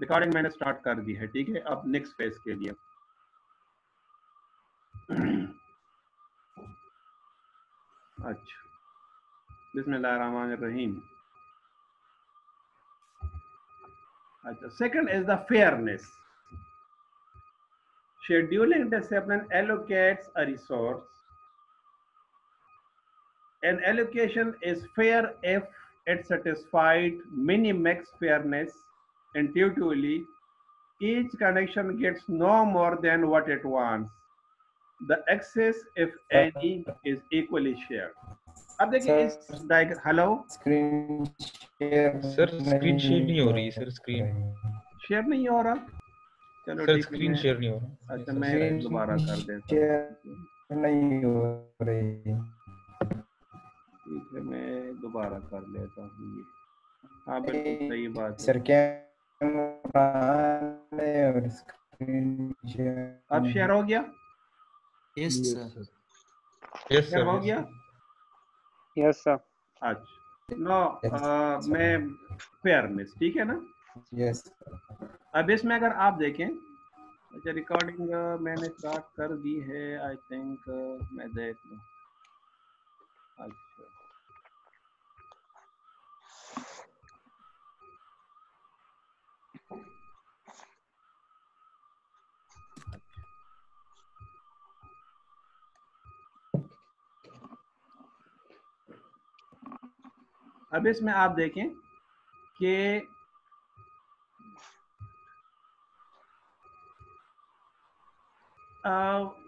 Recording मैंने start कर दी है, ठीक है। अब नेक्स्ट फेज के लिए अच्छा, बिस्मिल्लाहिर्रहमानिर्रहीम। अच्छा, second is the fairness. Scheduling discipline allocates a resource. An allocation is fair if it satisfies minimax fairness. Intuitively, each connection gets no more than what it wants. The excess, if any, is equally shared. अब देखिए इस diagram, hello screen share sir screen share नहीं हो रही sir, screen share नहीं हो रहा। चलो सर ठीक है, स्क्रीन शेयर नहीं हो रहा। अच्छा मैं दोबारा कर देता हूँ। नहीं हो रही। ठीक है, मैं दोबारा कर लेता हूँ ये। हाँ बिल्कुल सही बात है सर कैमरा और स्क्रीन शेयर अब शेयर हो गया। Yes sir. Yes share sir, हो गया। Yes sir. अच्छा नो मैं फेयरनेस, ठीक है ना। यस अब इसमें अगर आप देखें, अच्छा रिकॉर्डिंग मैंने स्टार्ट कर दी है आई थिंक, मैं देख लूँ। अच्छा अब इसमें आप देखें कि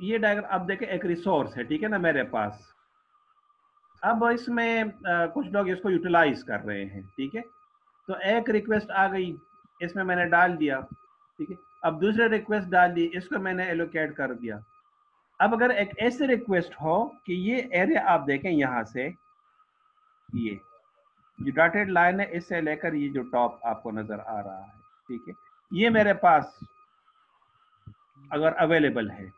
ये डायग्राम आप देखें, एक रिसोर्स है, ठीक है ना मेरे पास। अब इसमें कुछ लोग इसको यूटिलाइज कर रहे हैं, ठीक है। तो एक रिक्वेस्ट आ गई, इसमें मैंने डाल दिया, ठीक है। अब दूसरे रिक्वेस्ट डाल दी, इसको मैंने एलोकेट कर दिया। अब अगर एक ऐसी रिक्वेस्ट हो कि ये एरिया आप देखें, यहाँ से ये जो डॉटेड लाइन है, इससे लेकर ये जो टॉप आपको नजर आ रहा है, ठीक है, ये मेरे पास अगर अवेलेबल है,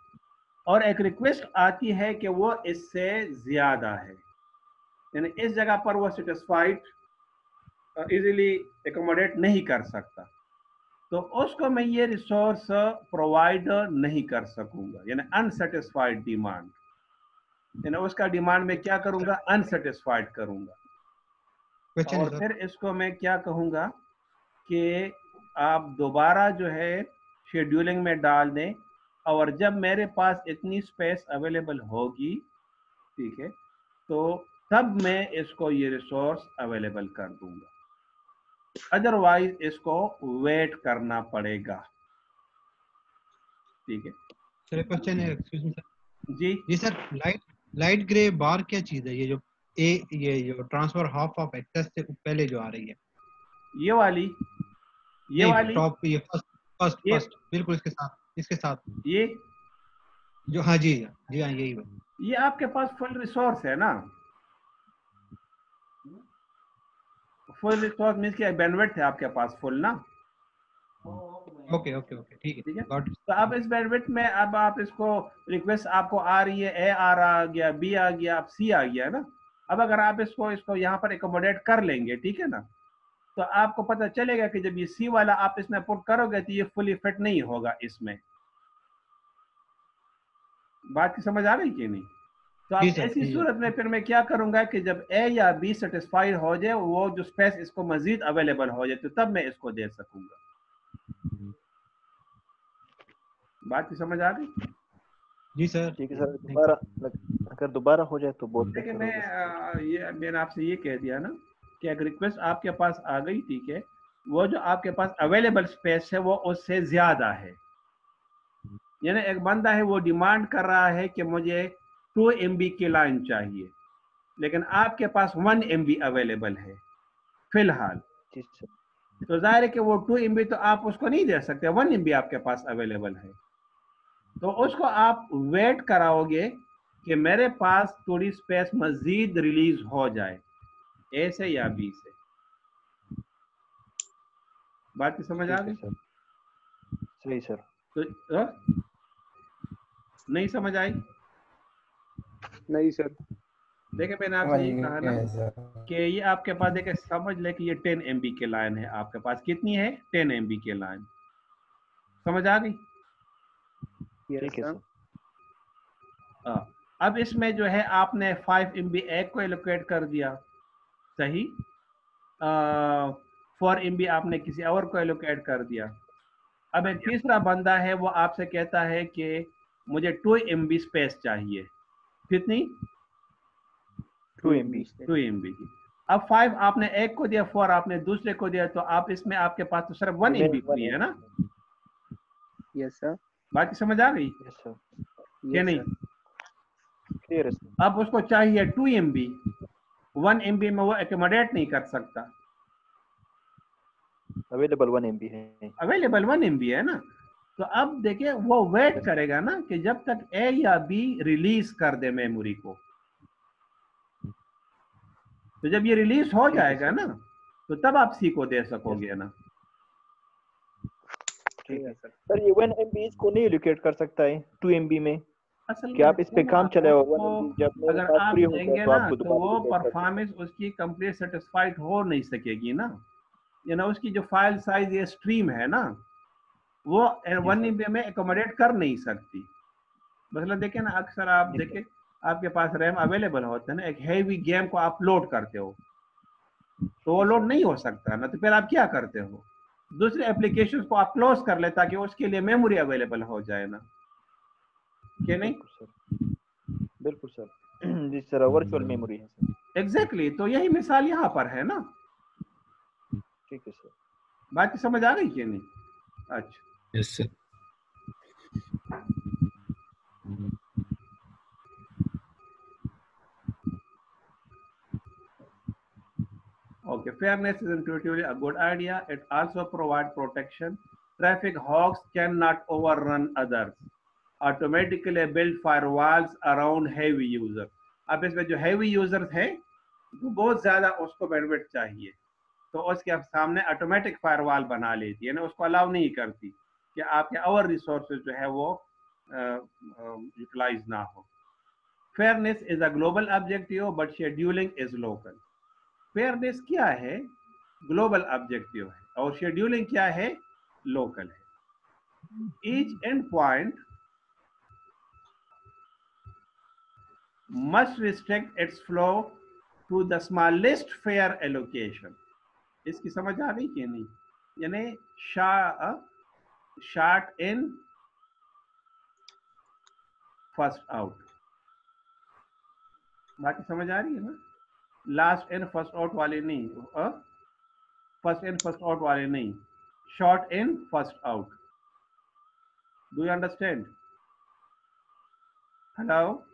और एक रिक्वेस्ट आती है कि वो इससे ज्यादा है, यानी इस जगह पर वो सेटिस्फाइड इजीली एकोमोडेट नहीं कर सकता, तो उसको मैं ये रिसोर्स प्रोवाइड नहीं कर सकूंगा, यानी अनसेटिस्फाइड डिमांड, यानी उसका डिमांड में क्या करूंगा, अनसेटिस्फाइड करूंगा। और फिर इसको मैं क्या कहूंगा कि आप दोबारा जो है शेड्यूलिंग में डाल दें, और जब मेरे पास इतनी स्पेस अवेलेबल होगी, ठीक है, तो तब मैं इसको ये रिसोर्स अवेलेबल कर दूंगा, अदरवाइज इसको वेट करना पड़ेगा, ठीक है। सर क्वेश्चन है, एक्सक्यूज मी सर। जी सर, लाइट ग्रे बार क्या चीज है? ये जो ये जो ट्रांसफर हाफ ऑफ एक्सेस से पहले जो आ रही है, ये वाली टॉप, ये फर्स्ट बिल्कुल इसके साथ ये जो, हाँ जी हाँ यही है। ये आपके पास फुल रिसोर्स है ना। फुल रिसोर्स मींस कि बैंडविड्थ है आपके पास फुल ना। ओके ठीक है। तो अब इस बैंडविड्थ में अब आप इसको रिक्वेस्ट आपको आ रही है, ए आ गया, बी आ गया, अब सी आ गया ना। अब अगर आप इसको यहाँ पर एकोमोडेट कर लेंगे, ठीक है ना, तो आपको पता चलेगा कि जब ये सी वाला आप इसमें पुट करोगे तो ये फुली फिट नहीं होगा इसमें। बात की समझ आ गई कि नहीं? तो आप ऐसी सूरत में फिर मैं क्या करूंगा कि जब ए या बी सेटिस्फाइड हो जाए, वो जो स्पेस इसको मजीद अवेलेबल हो जाए, तो तब मैं इसको दे सकूंगा। बात की समझ आ गई? जी सर। ठीक है सर, दोबारा अगर दोबारा हो जाए तो बहुत देखिए मैंने आपसे ये कह दिया ना कि अगर रिक्वेस्ट आपके पास आ गई, ठीक है, वो जो आपके पास अवेलेबल स्पेस है वो उससे ज्यादा है, यानी एक बंदा है वो डिमांड कर रहा है कि मुझे 2 MB की लाइन चाहिए, लेकिन आपके पास 1 MB अवेलेबल है फिलहाल, तो जाहिर है कि वो 2 MB तो आप उसको नहीं दे सकते, 1 MB आपके पास अवेलेबल है, तो उसको आप वेट कराओगे कि मेरे पास थोड़ी स्पेस मजीद रिलीज हो जाए, ए से या बी से। बात की समझ आ गई? सही सर। तो नहीं समझ आई? नहीं सर। देखिए मैंने आपसे ये कहा ना कि ये आपके पास देखिए समझ ले कि ये 10 MB की लाइन है आपके पास। कितनी है? 10 MB की लाइन। समझ आ गई? ठीक है सर। हाँ। अब इसमें जो है आपने 5 MB एक को एलोकेट कर दिया, सही। 4 MB आपने किसी और को एलोकेट कर दिया। अब एक तीसरा बंदा है, वो आपसे कहता है कि मुझे 2 MB स्पेस चाहिए। कितनी? 2 MB। 2 MB की। अब 5 आपने एक को दिया, 4 आपने दूसरे को दिया, तो आप इसमें आपके पास तो सिर्फ 1 MB फ्री है ना? Yes sir. बाकी समझ आ गई? Yes sir. क्या नहीं? क्लियर है सर। अब उसको चाहिए 2 MB। 1 MB में वो एकोमोडेट नहीं कर सकता। अवेलेबल 1 MB है। अवेलेबल 1 MB है ना। तो अब देखिए वो वेट करेगा ना कि जब तक ए या बी रिलीज कर दे मेमोरी को। तो जब ये रिलीज हो जाएगा ना, तो तब आप सी को दे सकोगे ना। ठीक है सर। सर ये 1 MB इसको नहीं एलोकेट कर सकता है 2 MB में? असल क्या आप इस पे काम चलाओ? 1 वो MB जब मेरे अगर पास आप फ्री हो देंगे गया तो ना, आपको तो दोबारा वो allocate कर परफॉर्मेंस उसकी कंप्लीट सेटिस्फाइड हो नहीं सकेगी ना। ये ना उसकी जो फाइल साइज ये स्ट्रीम है ना, वो 1 MB में एकोमोडेट कर नहीं सकती। मतलब देखिए ना, अक्सर आप देखें आपके पास रैम अवेलेबल होता है ना, एक हैवी गेम को आप लोड करते हो तो वो लोड नहीं हो सकता ना, तो फिर आप क्या करते हो? दूसरे एप्लीकेशन को आप क्लोज कर ले ताकि उसके लिए मेमोरी अवेलेबल हो जाए ना, क्या नहीं? बिल्कुल सर। जिस तरह वर्चुअल मेमोरी है सर। एग्जैक्टली तो यही मिसाल यहाँ पर है ना। ठीक है सर। बात समझ आ गई कि नहीं? अच्छा। Yes sir. Okay, fairness is intuitively a good idea. It also provides protection. Traffic hogs cannot overrun others. Automatically build firewalls around heavy users. अब इसमें जो heavy users हैं, वो बहुत ज़्यादा उसको bandwidth चाहिए, तो उसके सामने ऑटोमेटिक फायरवॉल बना लेती है ना, उसको अलाउ नहीं करती कि आपके और रिसोर्सेज जो है वो यूटिलाइज ना हो। Fairness is a global objective but scheduling is local. Fairness क्या है? ग्लोबल ऑब्जेक्टिव है, और शेड्यूलिंग क्या है? लोकल है। Each and point must restrict its flow to the smallest fair allocation. इसकी समझ आ गई कि नहीं? यानी शॉर्ट इन फर्स्ट आउट। बाकी समझ आ रही है ना? लास्ट इन फर्स्ट आउट वाले नहीं, फर्स्ट इन फर्स्ट आउट वाले नहीं, short in first out. Do you understand? Hello?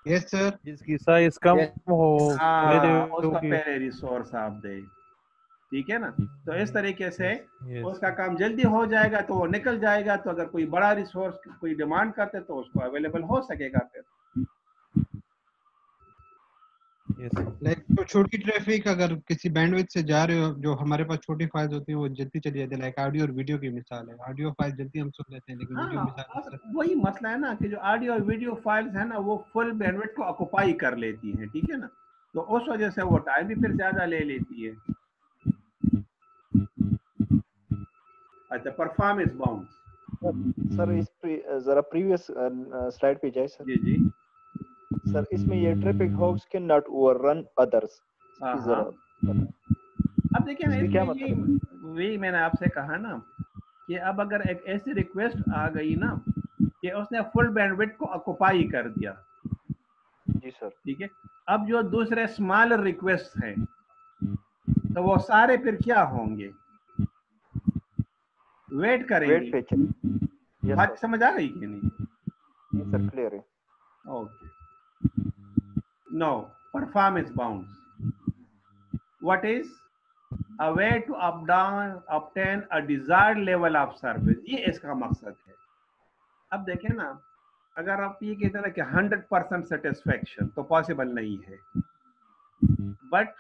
Yes sir. जिसकी साइज कम हो उसका पहले रिसोर्स आप दे, ठीक है ना? तो इस तरीके से उसका काम जल्दी हो जाएगा, तो वो निकल जाएगा। तो अगर कोई बड़ा रिसोर्स कोई डिमांड करते तो उसको अवेलेबल हो सकेगा फिर। लाइक तो छोटी ट्रैफिक अगर किसी बैंडविड्थ से जा रहे हो, जो हमारे पास छोटी फाइल्स होती है वो जल्दी चली जाती है। लाइक ऑडियो और वीडियो की मिसाल है, ऑडियो फाइल जल्दी हम सुन लेते हैं, लेकिन वीडियो मिसाल वही मसला है ना कि जो ऑडियो और वीडियो फाइल्स है ना, वो फुल बैंडविड्थ को ऑक्युपाई कर लेती हैं, ठीक है ना? तो उस वजह से वो टाइम भी फिर ज्यादा ले लेती है। अच्छा, परफॉर्मेंस बाउंड्स। सर इस जरा प्रीवियस स्लाइड पे जाए सर। जी जी सर, इसमें ये traffic hogs can not overrun others. अब देखिए ना, क्या इसमें वही मैंने आपसे कहा ना कि अब अगर एक ऐसी रिक्वेस्ट आ गई ना कि उसने फुल बैंडविड्थ को ऑक्युपाई कर दिया, जी सर, ठीक है, अब जो दूसरे स्मॉलर रिक्वेस्ट हैं तो वो सारे फिर क्या होंगे? वेट करेंगे। वेट पे चलिए। बात समझ आ गई कि नहीं? जी सर, क्लियर है। Okay. No performance bounds. What is a way to obtain a desired level of service, ये इसका मकसद है। अब देखें ना, अगर आप ये कहते हैं कि 100% सेटिस्फेक्शन तो पॉसिबल नहीं है, बट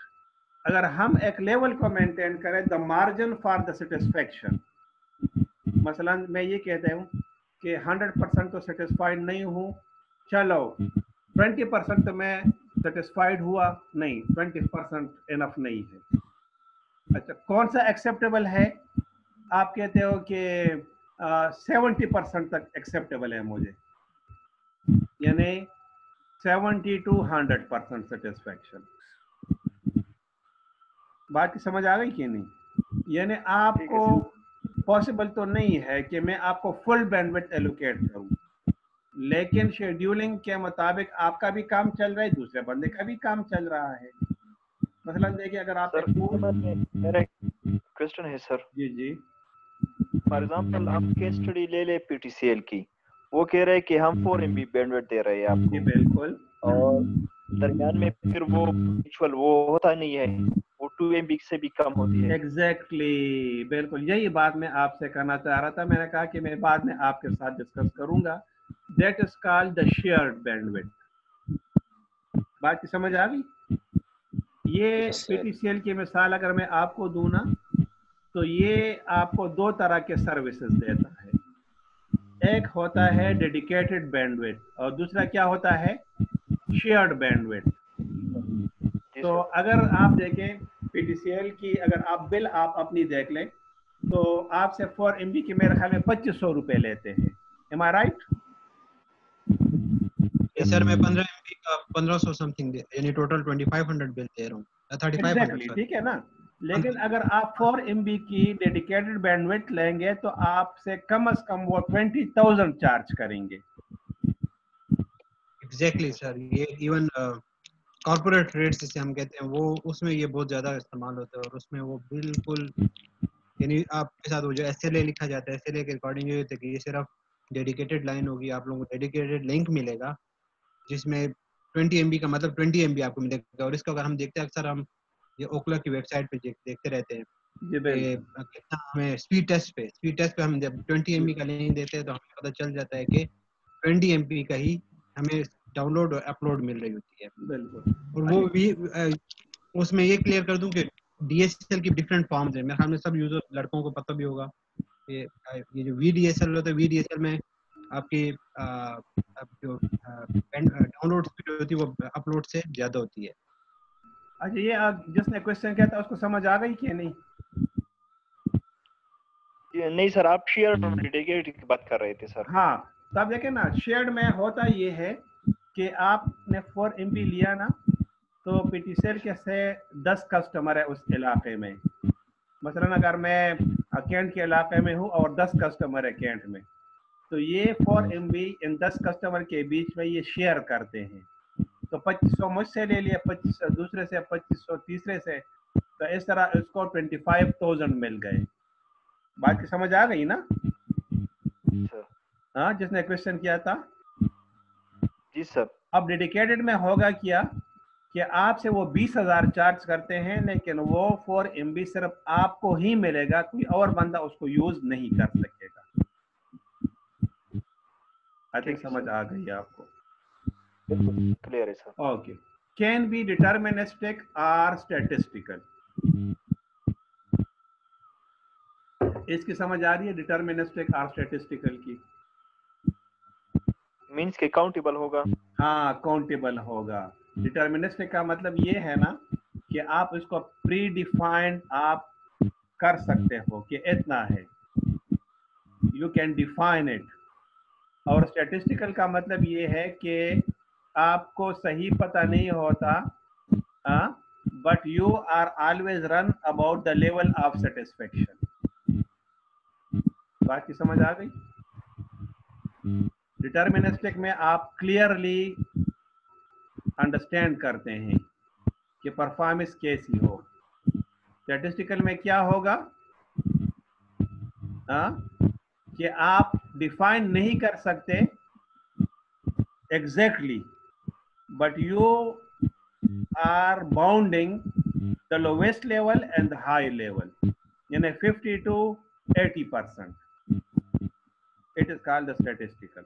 अगर हम एक लेवल को मेंटेन करें, the margin for the satisfaction, मसलन मैं ये कहता हूँ कि 100% तो सेटिस्फाइड नहीं हूँ, चलो 20% तो मैं सेटिस्फाइड हुआ नहीं, 20% इनफ नहीं है। अच्छा, कौन सा एक्सेप्टेबल है? आप कहते हो कि 70% तक एक्सेप्टेबल है मुझे, यानी 70 to 100% सेटिस्फैक्शन। बात की समझ आ गई कि नहीं? यानी आपको पॉसिबल तो नहीं है कि मैं आपको फुल बैंडविड्थ एलोकेट करूं, लेकिन शेड्यूलिंग के मुताबिक आपका भी काम चल रहा है, दूसरे बंदे का भी काम चल रहा है। मसलन देखिए, अगर आप सर मेरा क्वेश्चन है सर। जी जी, फॉर एग्जांपल आप केस स्टडी ले ले पीटीसीएल की, वो कह रहे हैं कि हम 4 MB बैंडविड्थ दे रहे हैं आपको। जी बिल्कुल। और दरमियान में फिर वो एक्चुअल वो होता नहीं है, वो 2 MB से भी कम होती है। एग्जैक्टली, बिल्कुल यही बात मैं आपसे कहना चाह रहा था। मैंने कहा कि मैं बाद में आपके साथ डिस्कस करूंगा। That is called the shared bandwidth. बात की समझ आ गई? ये पीटीसीएल की मिसाल अगर मैं आपको दूं ना, तो ये आपको दो तरह के सर्विसेज देता है। एक होता है डेडिकेटेड बैंडविड्थ और दूसरा क्या होता है? Shared bandwidth. तो अगर आप देखें पीटीसीएल की, अगर आप बिल आप अपनी देख लें, तो आपसे 4 MB की मेरे ख्याल में 2500 रुपए लेते हैं। एम आई राइट? सर मैं 15 MB का 1500 समथिंग यानी टोटल 2500 बिल दे रहा हूँ, 3500। ठीक है ना? लेकिन अगर आप 4 MB की डेडिकेटेड बैंडविड्थ लेंगे तो आपसे कम से कम वो 20,000 चार्ज करेंगे। एग्जैक्टली सर, ये इवन कॉर्पोरेट रेट्स जिसे हम कहते हैं वो, उसमें ये बहुत ज्यादा इस्तेमाल होता है। और उसमें वो बिल्कुल यानी आपके साथ वो जो SLA लिखा जाता है, SLA के अकॉर्डिंग ये होता है कि ये सिर्फ डेडिकेटेड लाइन होगी, आप लोगों को डेडिकेटेड लिंक मिलेगा जिसमें 20 MB का मतलब 20 MB आपको मिलेगा। और इसका अगर हम देखते हैं, अक्सर हम ये ओकला की वेबसाइट पे देखते रहते हैं कि कितना हमें स्पीड टेस्ट पे हम जब 20 MB का लिंक देते हैं तो हमें पता चल जाता है कि 20 MB का ही हमें डाउनलोड और अपलोड मिल रही होती है। बिल्कुल। और वो भी उसमें ये क्लियर कर दूं कि DSL की डिफरेंट फॉर्म्स हैं। मेरे ख्याल में सब यूजर लड़कों को पता भी होगा कि ये जो VDSL होता है, VDSL में आपकी जो डाउनलोड स्पीड होती है वो अपलोड से ज्यादा होती है। अच्छा, ये जिसने क्वेश्चन किया था उसको समझ आ गई कि नहीं? नहीं सर, आप शेयर और डेडिकेटेड की बात कर रहे थे सर। हाँ, तो आप देखें ना, शेयर्ड में होता ये है कि आपने 4 MB लिया ना, तो पीटीसीएल के से 10 कस्टमर है उस इलाके में। मसलन अगर मैं कैंट के इलाके में हूँ और 10 कस्टमर है कैंट में, तो ये 4 MB इन 10 कस्टमर के बीच में ये शेयर करते हैं। तो 2500 मुझसे ले लिया, 2500 दूसरे से, 2500 तीसरे से, तो इस तरह इसको 25,000 मिल गए। बात की समझ आ गई ना? हाँ, जिसने क्वेश्चन किया था। जी सर। अब डेडिकेटेड में होगा क्या कि आपसे वो 20,000 चार्ज करते हैं, लेकिन वो 4 MB सिर्फ आपको ही मिलेगा, कोई और बंदा उसको यूज नहीं कर सकेगा। आई थिंक समझ आ गई आपको? क्लियर है sir. Okay. Can be deterministic और स्टैटिस्टिकल। इसकी समझ आ रही है डिटर्मिनिस्टिक और स्टैटिस्टिकल की? मींस के काउंटेबल होगा। हाँ, काउंटेबल होगा। डिटर्मिनिस्टिक का मतलब ये है ना कि आप इसको प्री डिफाइंड आप कर सकते हो कि इतना है, यू कैन डिफाइन इट। और स्टैटिस्टिकल का मतलब ये है कि आपको सही पता नहीं होता, but you are always run about the level of satisfaction. बात की समझ आ गई? डिटर्मिनिस्टिक में आप क्लियरली अंडरस्टैंड करते हैं कि परफॉर्मेंस कैसी हो। स्टैटिस्टिकल में क्या होगा कि आप डिफाइन नहीं कर सकते exactly, but you are bounding the lowest level and the high level, यानी 50 to 80%. It is called the statistical.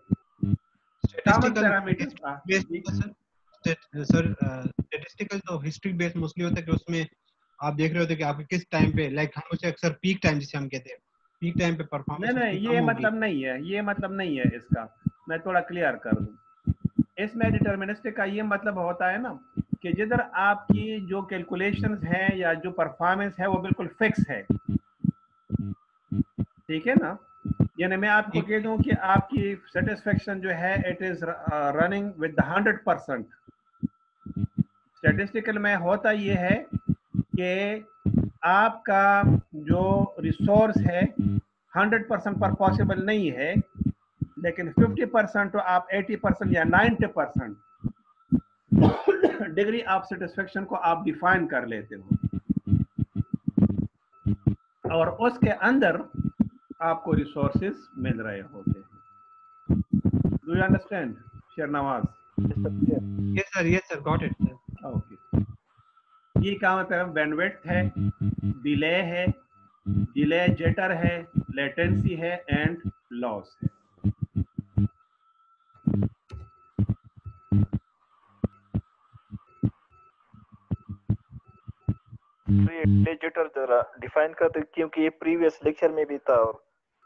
Statistical तो हिस्ट्री बेस्ड मोस्टली होता है कि उसमें आप देख रहे होते हैं कि आप किस टाइम पे, लाइक हम उसे अक्सर पीक टाइम जिसे हम कहते हैं, पीक टाइम पे परफॉर्मेंस नहीं, ये मतलब नहीं है, ये मतलब नहीं है इसका। मैं थोड़ा क्लियर कर दूं। इसमें डिटर्मिनिस्टिक का ये मतलब होता है ना कि जिधर आपकी जो कैलकुलेशंस हैं या जो परफॉर्मेंस है वो बिल्कुल फिक्स है, ठीक है ना। यानी मैं आपको कह दूं कि आपकी सेटिस्फेक्शन जो है it is running with 100%। Statistical में होता ये है कि आपका जो रिसोर्स है 100% पर पॉसिबल नहीं है, लेकिन 50% तो आप 80% या 90% डिग्री ऑफ सेटिस्फेक्शन को आप डिफाइन कर लेते हो, और उसके अंदर आपको रिसोर्सेज मिल रहे होते हैं। Do you understand Sheranwaz? yes sir got it sir. Okay, ये काम है, बैंडविड्थ है, डिले है, डिले जिटर है, लेटेंसी है एंड लॉस है। तो ये डिले जिटर जरा डिफाइन कर दो, क्योंकि ये प्रीवियस लेक्चर में भी था और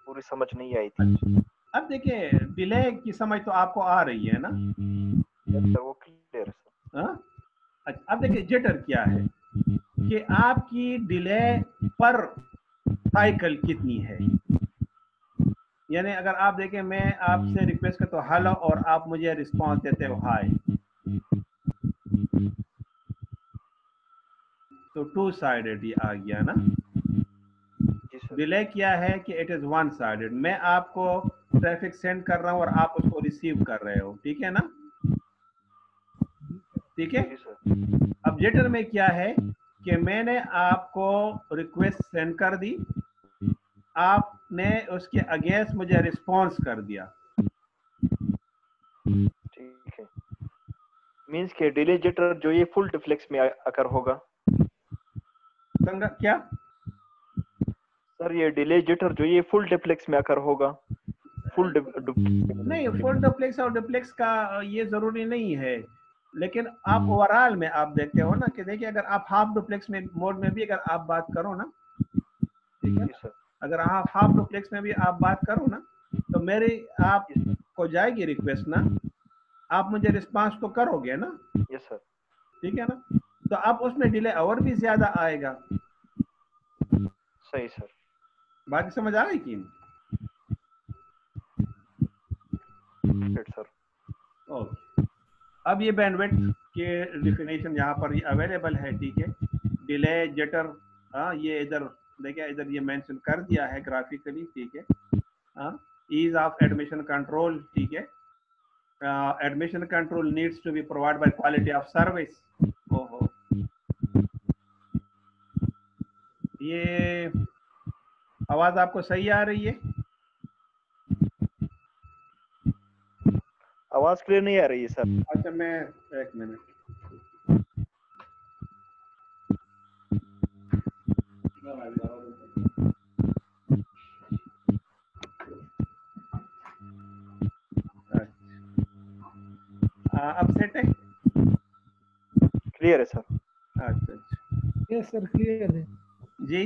पूरी समझ नहीं आई थी। अब देखिए डिले की समझ तो आपको आ रही है ना? सर वो क्लियर है सर। हाँ? अच्छा, अब देखिए जिटर क्या है कि आपकी डिले पर साइकिल कितनी है। यानी अगर आप देखें मैं आपसे रिक्वेस्ट करता हूँ हेलो और आप मुझे रिस्पांस देते हो हाय, तो टू साइडेड ये आ गया ना। जी सर। डिले क्या है कि इट इज वन साइडेड, मैं आपको ट्रैफिक सेंड कर रहा हूँ और आप उसको रिसीव कर रहे हो, ठीक है ना? ठीक है। जी सर। अब जिटर में क्या है कि मैंने आपको रिक्वेस्ट सेंड कर दी, आपने उसके अगेंस्ट मुझे रिस्पांस कर दिया, ठीक है। मींस के डिले जिटर जो ये फुल डिफ्लेक्स में आकर होगा। क्या सर ये डिले जिटर जो ये फुल डिफ्लेक्स में आकर होगा, फुल नहीं, फुल डुप्लेक्स और डुप्लेक्स का ये जरूरी नहीं है, लेकिन आप ओवरऑल में आप देखते हो ना कि देखिए अगर आप हाफ डुप्लेक्स में मोड में भी अगर आप बात करो ना, ठीक है, जी सर। अगर आप हाफ डुप्लेक्स में भी आप बात करो ना, तो मेरी आपको जाएगी रिक्वेस्ट ना, आप मुझे रिस्पांस तो करोगे ना? Yes sir. ठीक है ना? तो अब उसमें डिले और भी ज्यादा आएगा। सही सर। बात समझ आ गई कि सर? ओके, अब ये बैंडविड्थ के डिफिनेशन यहाँ पर ये अवेलेबल है, ठीक है। डिले जिटर, हाँ ये इधर देखिए, इधर ये मेंशन कर दिया है ग्राफिकली, ठीक है। हाँ, ईज ऑफ एडमिशन कंट्रोल, ठीक है। Admission control needs to be provide by quality of service. ओहो, ये आवाज आपको सही आ रही है? आवाज क्लियर नहीं आ रही है सर। अच्छा, मैं एक मिनट, अब सेट है? क्लियर है सर। अच्छा अच्छा, यस सर क्लियर है जी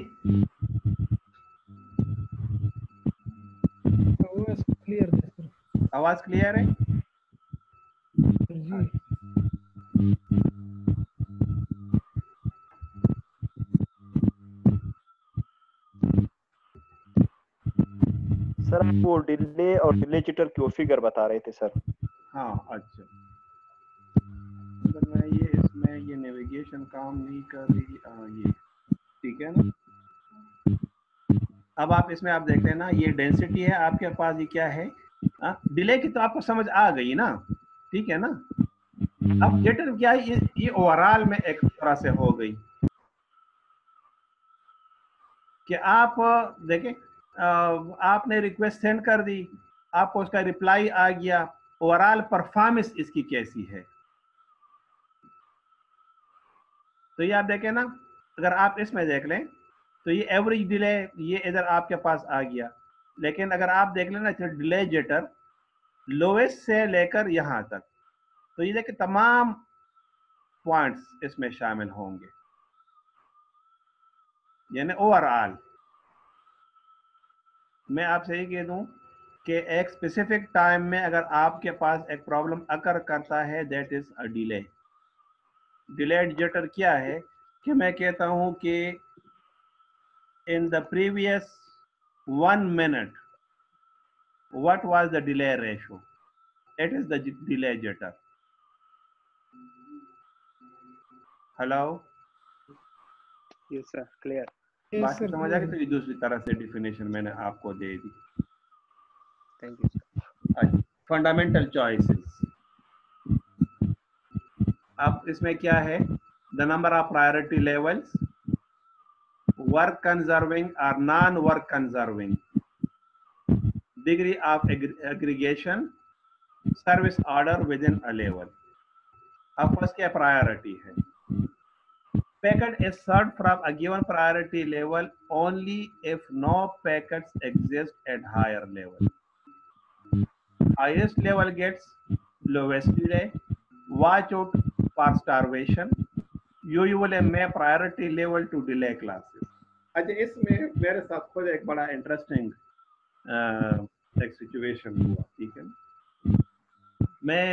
आवाज क्लियर है सर। आवाज क्लियर है? जी सर आप वो डिले और डिले जिटर की वो फिगर बता रहे थे सर। हाँ अच्छा, अगर मैं ये इसमें ये नेविगेशन काम नहीं कर रही, ये ठीक है ना। अब आप इसमें आप देख रहे हैं ना, ये डेंसिटी है आपके पास, ये क्या है, डिले की तो आपको समझ आ गई ना, ठीक है ना। अब जिटर क्या है, ये ओवरऑल में एक तरह से हो गई कि आप देखें, आपने रिक्वेस्ट सेंड कर दी, आपको उसका रिप्लाई आ गया, ओवरऑल परफॉर्मेंस इसकी कैसी है। तो ये आप देखें ना, अगर आप इसमें देख लें तो ये एवरेज डिले ये इधर आपके पास आ गया, लेकिन अगर आप देख लें ना डिले जिटर लोएस्ट से लेकर यहां तक, तो ये देखिए तमाम पॉइंट्स इसमें शामिल होंगे, यानी ओवरऑल मैं आपसे ये कह दूं कि एक स्पेसिफिक टाइम में अगर आपके पास एक प्रॉब्लम अकर करता है, that is a delay. Delayed jitter क्या है कि मैं कहता हूं कि in the previous 1 minute what was the delay ratio, it is the delay jitter। Hello, Yes, sir. Clear. Yes, बात sir. समझ आ गई? तो ये दूसरी तरह से डिफिनेशन मैंने आपको दे दी। Thank you, sir. Fundamental choices, अब इसमें क्या है? The number of priority levels, work conserving और non work conserving, degree of aggregation, service order within a level. अब फर्स्ट क्या प्रायोरिटी है? Packet is served from a given priority level only if no packets exist at higher level. Highest level gets lowest delay. Watch out for starvation. Usually map priority level to delay classes. अच्छा, इसमें मेरे साथ खुद एक बड़ा interesting एक situation हुआ, ठीक है। मैं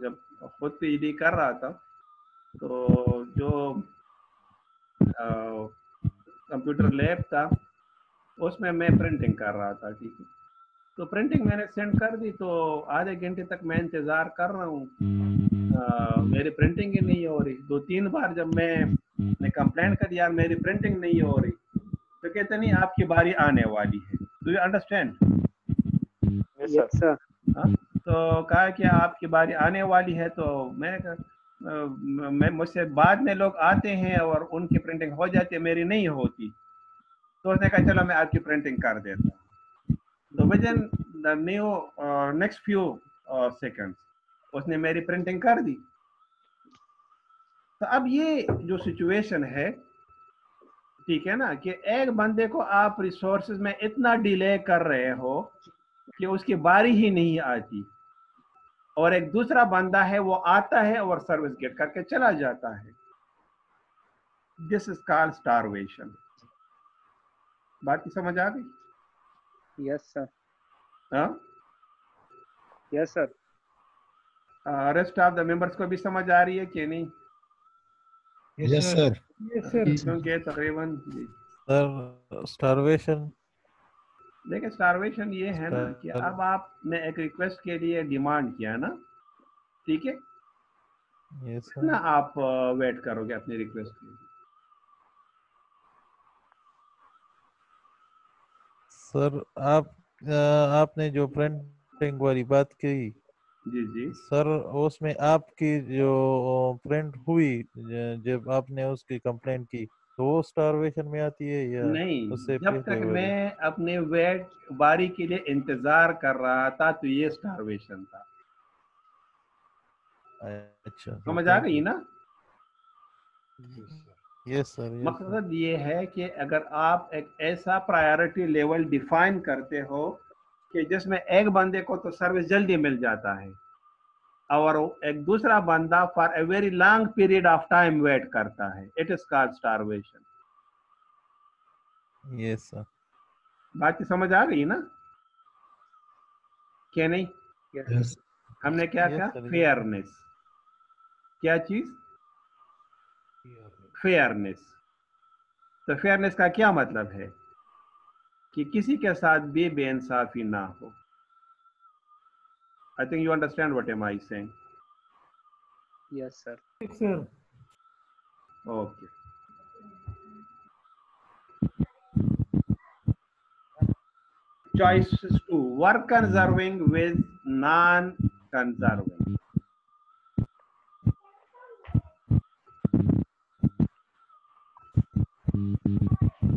जब खुद पीएचडी कर रहा था तो जो कंप्यूटर लैब था उसमें मैं प्रिंटिंग कर रहा था, ठीक है। तो प्रिंटिंग मैंने सेंड कर दी, तो आधे घंटे तक मैं इंतज़ार कर रहा हूँ, मेरी प्रिंटिंग ही नहीं हो रही। 2-3 बार जब मैंने कंप्लेंट कर दिया मेरी प्रिंटिंग नहीं हो रही, तो कहते नहीं आपकी बारी आने वाली है। Do you understand? Yes, sir. तो कहा कि आपकी बारी आने वाली है। तो मैं मुझसे बाद में लोग आते हैं और उनकी प्रिंटिंग हो जाती है, मेरी नहीं होती। तो उसने कहा चलो मैं आपकी प्रिंटिंग कर देता हूँ। तो with in the new next few seconds उसने मेरी प्रिंटिंग कर दी। तो अब ये जो सिचुएशन है, ठीक है ना, कि एक बंदे को आप रिसोर्सेज में इतना डिले कर रहे हो कि उसकी बारी ही नहीं आती, और एक दूसरा बंदा है वो आता है और सर्विस गेट करके चला जाता है। This is called starvation. बात की समझ आ गई? Yes, sir. हाँ, Yes, sir. Rest of the members को भी समझ आ रही है कि नहीं? Yes, sir. Yes, sir. क्योंकि तकरीबन जी सर स्टारवेशन, देखिए स्टारवेशन ये है ना कि अब आपने एक रिक्वेस्ट के लिए डिमांड किया ना, ठीक है यस ना, सर, आप वेट करोगे अपनी रिक्वेस्ट के लिए। सर आपने जो प्रिंटिंग वाली बात कही जी जी सर, उसमें आपकी जो प्रिंट हुई जब आपने उसकी कंप्लेंट की, तो वो स्टारवेशन में आती है या नहीं, उससे जब पहले तक वाली? मैं अपने वेट बारी के लिए इंतजार कर रहा था तो ये स्टारवेशन था। अच्छा, समझ आ गई ना? Yes sir. मकसद ये है कि अगर आप एक ऐसा प्रायोरिटी लेवल डिफाइन करते हो कि जिसमें एक बंदे को तो सर्विस जल्दी मिल जाता है और एक दूसरा बंदा for a very long period of time wait करता है, it is called starvation. Yes sir. बात की समझ आ गई ना क्या नहीं? Yes. हमने क्या Yes, कहा? sir, yes. फेयरनेस। क्या चीज? फेयरनेस। तो फेयरनेस का क्या मतलब है? कि किसी के साथ भी बेइंसाफी ना हो। I think you understand what am I saying? Yes, sir. Yes, sir. Okay. Choices 2, work conserving with non-conserving.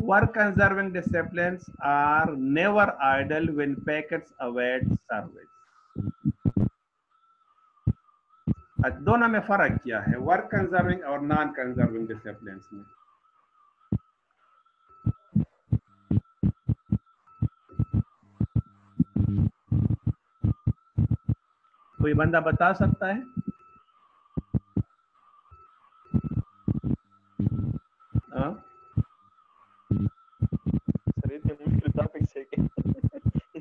Work conserving disciplines are never idle when packets await service. दोनों में फर्क क्या है वर्क कंजर्विंग और नॉन कंजर्विंग डिसिप्लिन्स में? कोई बंदा बता सकता है? सर इतने मुश्किल टॉपिक से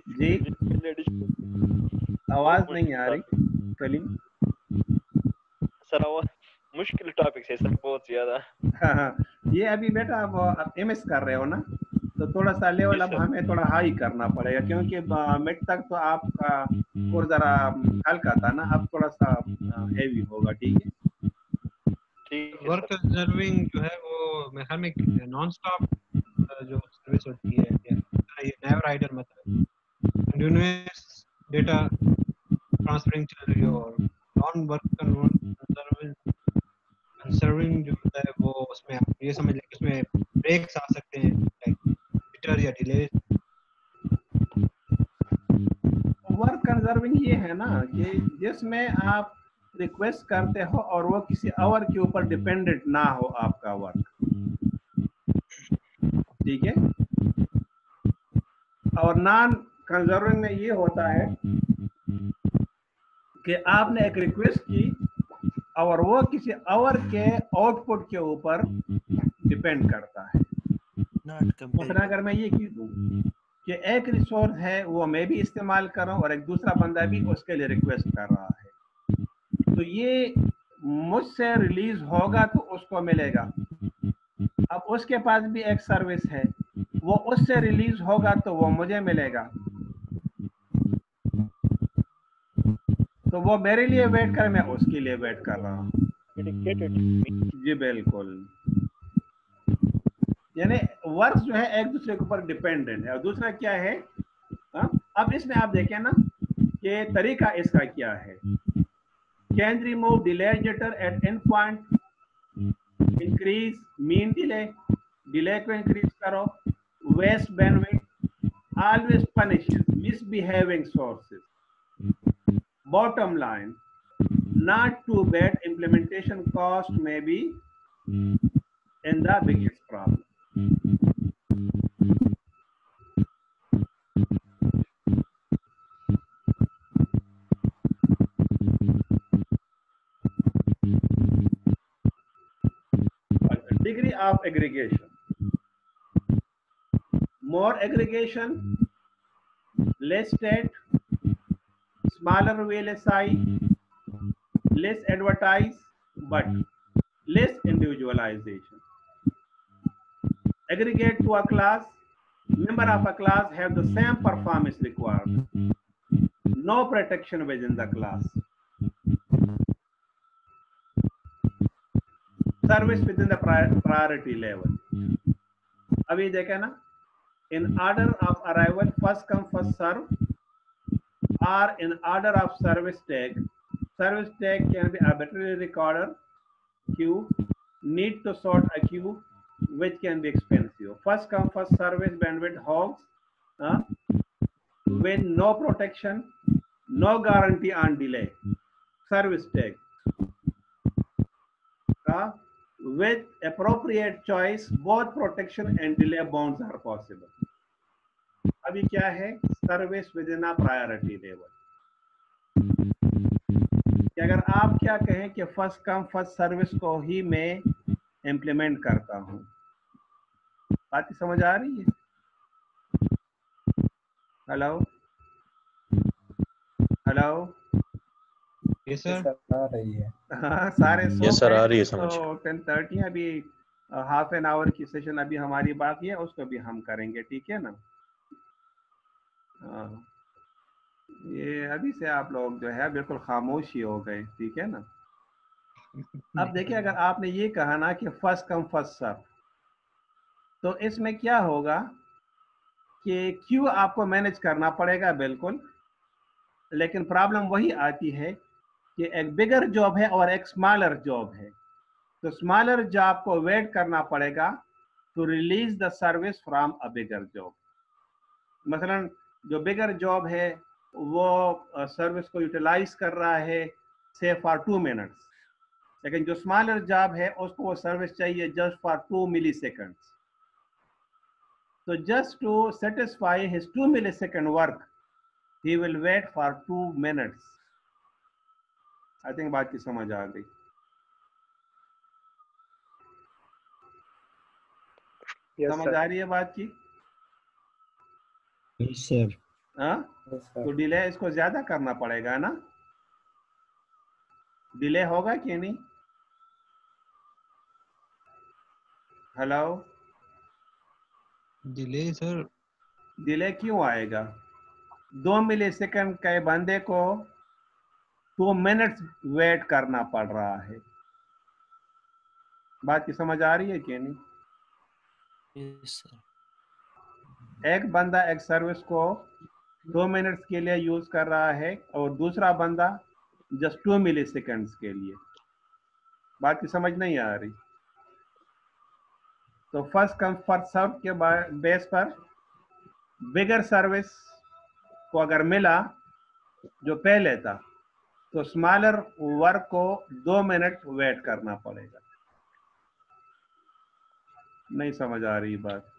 जी आवाज नहीं आ रही कलीम। सर वो मुश्किल टॉपिक है सर, बहुत ज्यादा। हाँ, ये अभी बेटा आप एमएस कर रहे हो ना, तो थोड़ा सा लेवल अब हमें थोड़ा हाई करना पड़ेगा, क्योंकि मिड तक तो आपका और जरा हल्का था ना, अब थोड़ा सा हेवी होगा। ठीक है, ठीक है वर्क सर। ऑब्जर्विंग जो है वो मेरे ख्याल में नॉन स्टॉप जो सर्विस होती है, या ये नेवर आइडल मतलब कंटिन्यूअस डेटा ट्रांसफरिंग चल रही हो, और नॉन वर्क कंसर्विंग जो होता है वो उसमें आप ये समझ लें कि उसमें ब्रेक्स आ सकते हैं, लाइक जिटर या डिले। वर्क कंजर्विंग ये है ना कि जिसमें आप रिक्वेस्ट करते हो और वो किसी और के ऊपर डिपेंडेंट ना हो आपका वर्क। ठीक है, और नॉन कंजर्विंग में ये होता है कि आपने एक रिक्वेस्ट की और वो किसी और के आउटपुट के ऊपर डिपेंड करता है। मतलब अगर मैं ये कह दूं कि एक रिसोर्स है वो मैं भी इस्तेमाल कर रहा हूं और एक दूसरा बंदा भी उसके लिए रिक्वेस्ट कर रहा है, तो ये मुझसे रिलीज होगा तो उसको मिलेगा। अब उसके पास भी एक सर्विस है, वो उससे रिलीज होगा तो वो मुझे मिलेगा। तो वो मेरे लिए वेट कर, मैं उसके लिए वेट कर रहा हूँ। जी बिल्कुल, यानी वर्क जो है एक दूसरे के ऊपर डिपेंडेंट है। और दूसरा क्या है, अब इसमें आप देखें ना कि तरीका इसका क्या है। Can remove delay jitter at end point, increase mean delay, delay को इंक्रीज करो, waste bandwidth, always punish misbehaving sources. Bottom line, not too bad, implementation cost may be in the biggest problem. Degree of aggregation. More aggregation, less state, smaller VLSI, less advertise, but less individualization. Aggregate to a class, member of a class have the same performance requirement. No protection within the class. Service within the priority level. अभी देखे ना, in order of arrival, first come first serve, or in order of service tag. Service tag can be arbitrary recorder queue, need to sort a queue, which can be expensive. First come first service bandwidth hogs, with no protection, no guarantee on delay. Service tag, with appropriate choice, both protection and delay bounds are possible. अभी क्या है, service with in a priority level. कि अगर आप क्या कहें कि first come first service को ही मैं इंप्लीमेंट करता हूं, बात की समझ आ रही है? हेलो हेलो, यस सर, आ रही है। हाँ सारे सो यस सर, आ रही है तो समझ। 10:30 अभी हाफ एन आवर की सेशन अभी हमारी बाकी है, उसको भी हम करेंगे। ठीक है ना? हाँ, ये अभी से आप लोग जो है बिल्कुल खामोश ही हो गए। ठीक है ना? अब देखिए, अगर आपने ये कहा ना कि फर्स्ट कम फर्स्ट सर्व, तो इसमें क्या होगा कि क्यू आपको मैनेज करना पड़ेगा बिल्कुल, लेकिन प्रॉब्लम वही आती है कि एक बिगर जॉब है और एक स्मॉलर जॉब है। तो स्मॉलर जॉब को वेट करना पड़ेगा to release the service from a bigger job. मसलन जो बिगर जॉब है वो सर्विस को यूटिलाइज कर रहा है से फॉर 2 मिनट्स, लेकिन जो स्मॉलर जॉब है उसको वो सर्विस चाहिए जस्ट फॉर 2 मिलीसेकंड्स। तो just to satisfy his 2 millisecond work, he will wait for 2 minutes. I think बात की समझ आ गई। Yes, समझ sir. आ रही है बात की? Yes, sir. हाँ, Yes, तो sir. डिले इसको ज्यादा करना पड़ेगा ना, डिले होगा कि नहीं? हेलो, डिले सर डिले क्यों आएगा? 2 मिलीसेकंड के बंदे को 2 मिनट्स वेट करना पड़ रहा है। बात की समझ आ रही है कि नहीं? यस सर, एक बंदा एक सर्विस को 2 मिनट्स के लिए यूज कर रहा है और दूसरा बंदा जस्ट 2 मिलीसेकंड्स के लिए। बात की समझ नहीं आ रही? तो फर्स्ट कम फर्स्ट सर्व के बेस पर बिगर सर्विस को अगर मिला जो पहले था, तो स्मॉलर वर्क को 2 मिनट वेट करना पड़ेगा। नहीं समझ आ रही बात?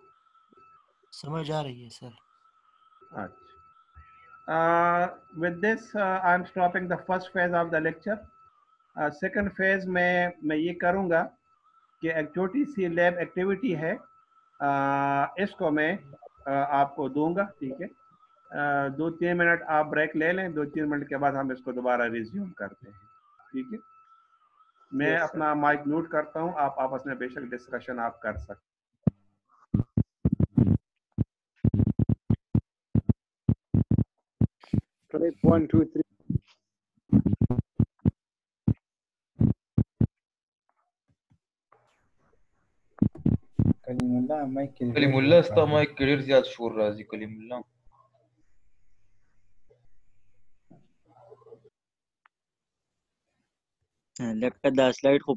समझ आ रही है सर। अच्छा, with this I'm stopping the first phase of the lecture. Second phase में मैं ये करूँगा कि एक छोटी सी लैब एक्टिविटी है, इसको मैं आपको दूंगा, ठीक है? 2-3 मिनट आप ब्रेक ले लें, 2-3 मिनट के बाद हम इसको दोबारा रिज्यूम करते हैं, ठीक है? मैं Yes, sir. अपना माइक म्यूट करता हूँ, आप आपस में बेशक डिस्कशन आप कर सकते हैं। Click 1, 2, 3. Kalimullah, mic clear Kalimullah होता इसका है. माइक क्लियर ज्यादा शोर राजी कलीमुल्लाह लगता 10 स्लाइड को